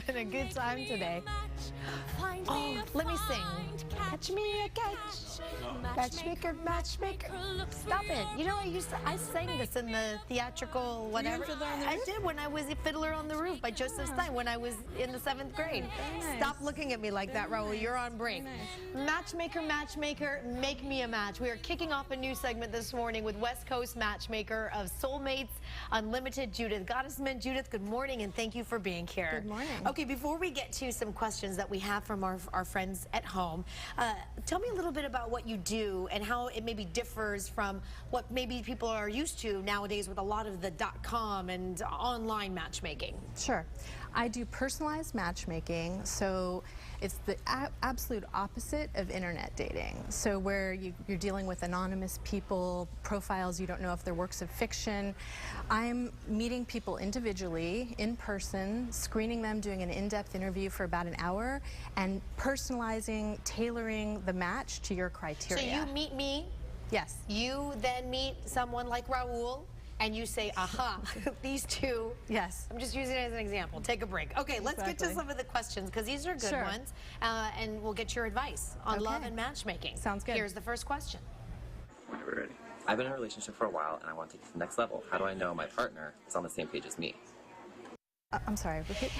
having a good time today. Oh, let me sing. Catch me a catch. Matchmaker, matchmaker. Stop it. You know, I sang this in the theatrical whatever. I did when I was a Fiddler on the Roof by Joseph Stein when I was in the 7th grade. Nice. Stop looking at me like that, Raul. You're on break. Nice. Matchmaker, matchmaker, make me a match. We are kicking off a new segment this morning with West Coast matchmaker of Soulmates Unlimited, Judith Gottesman. Judith, good morning and thank you for being here. Good morning. Okay, before we get to some questions that we have from our friends at home, tell me a little bit about what you do and how it maybe differs from what maybe people are used to nowadays with a lot of the .com and online matchmaking. Sure. I do personalized matchmaking, so it's the absolute opposite of internet dating. So where you're dealing with anonymous people, profiles you don't know if they're works of fiction. I'm meeting people individually, in person, screening them, doing an in-depth interview for about an hour, and personalizing, tailoring the match to your criteria. So you meet me. Yes. You then meet someone like Raul. And you say, aha, these two. Yes. I'm just using it as an example. Take a break. Okay, let's get to some of the questions because these are good ones. And we'll get your advice on love and matchmaking. Sounds good. Here's the first question. Whenever you're ready. I've been in a relationship for a while and I want to take it to the next level. How do I know my partner is on the same page as me? I'm sorry, repeat.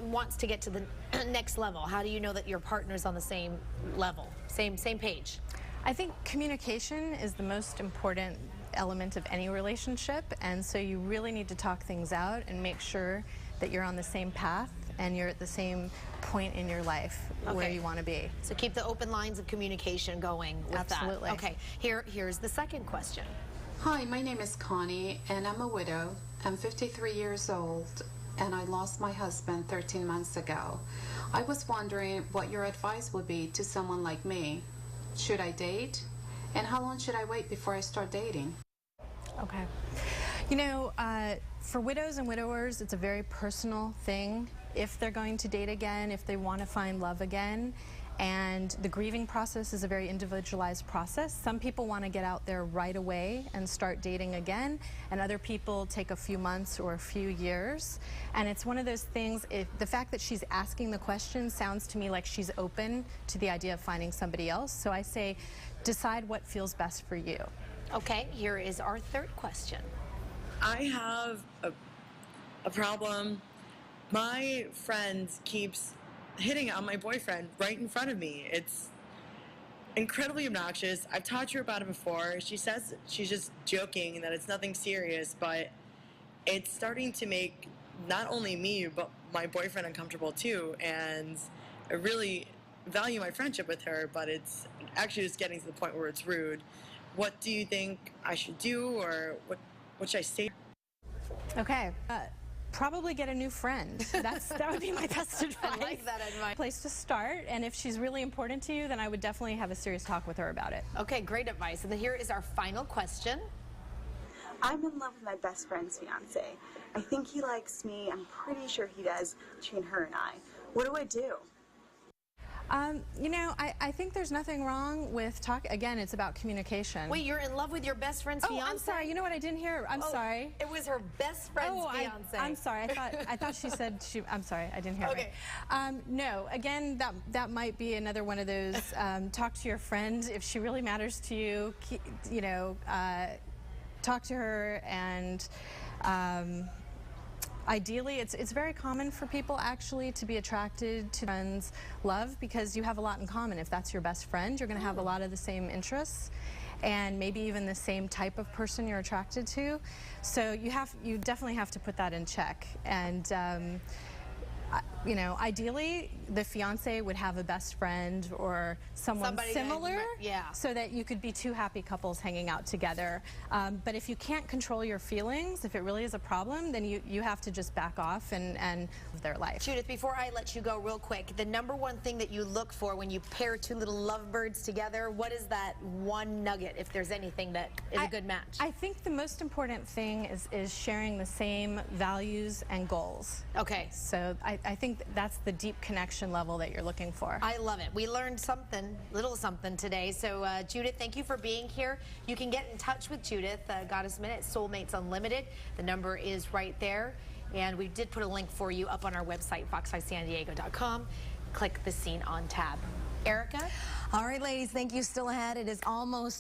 Wants to get to the next level. How do you know that your partner's on the same level, same page? I think communication is the most important element of any relationship, and so you really need to talk things out and make sure that you're on the same path and you're at the same point in your life where you want to be. So keep the open lines of communication going with Absolutely. that. Okay, here's the second question. Hi, my name is Connie and I'm a widow. I'm 53 years old and I lost my husband 13 months ago. I was wondering what your advice would be to someone like me. Should I date? And how long should I wait before I start dating? Okay. You know, for widows and widowers, it's a very personal thing if they're going to date again, if they want to find love again. And the grieving process is a very individualized process. Some people want to get out there right away and start dating again, and other people take a few months or a few years. And it's one of those things, the fact that she's asking the question sounds to me like she's open to the idea of finding somebody else. So I say, decide what feels best for you. Okay, here is our third question. I have a problem. My friend keeps hitting on my boyfriend right in front of me. It's incredibly obnoxious. I've talked to her about it before. She says she's just joking and that it's nothing serious, but it's starting to make not only me, but my boyfriend uncomfortable too. And I really value my friendship with her, but it's actually just getting to the point where it's rude. What do you think I should do, or what should I say? Okay. Probably get a new friend. That would be my best advice. I like that advice. Place to start, and if she's really important to you, then I would definitely have a serious talk with her about it. Okay, great advice. And then here is our final question. I'm in love with my best friend's fiance. I think he likes me. I'm pretty sure he does between her and I. What do I do? You know, I think there's nothing wrong with again, it's about communication. Wait, you're in love with your best friend's fiance? Oh, I'm sorry. You know what? I didn't hear. I'm sorry. It was her best friend's fiance. I'm sorry. I thought she said she. I'm sorry. I didn't hear. Okay. Right. No. Again, that might be another one of those. Talk to your friend if she really matters to you. You know, talk to her and. Ideally, it's very common for people actually to be attracted to friends' love because you have a lot in common. If that's your best friend, you're going to have a lot of the same interests and maybe even the same type of person you're attracted to. So you definitely have to put that in check. And you know, ideally, the fiance would have a best friend or somebody similar, so that you could be two happy couples hanging out together. But if you can't control your feelings, if it really is a problem, then you have to just back off and live their life. Judith, before I let you go real quick, the #1 thing that you look for when you pair two little lovebirds together, what is that one nugget, if there's anything that is a good match? I think the most important thing is sharing the same values and goals. Okay. So I think that's the deep connection level that you're looking for. I love it. We learned something, little something today. So Judith, thank you for being here. You can get in touch with Judith Gottesman at Soulmates Unlimited. The number is right there. And we did put a link for you up on our website, fox5sandiego.com. Click the Scene On tab. Erica? All right, ladies, thank you. Still ahead. It is almost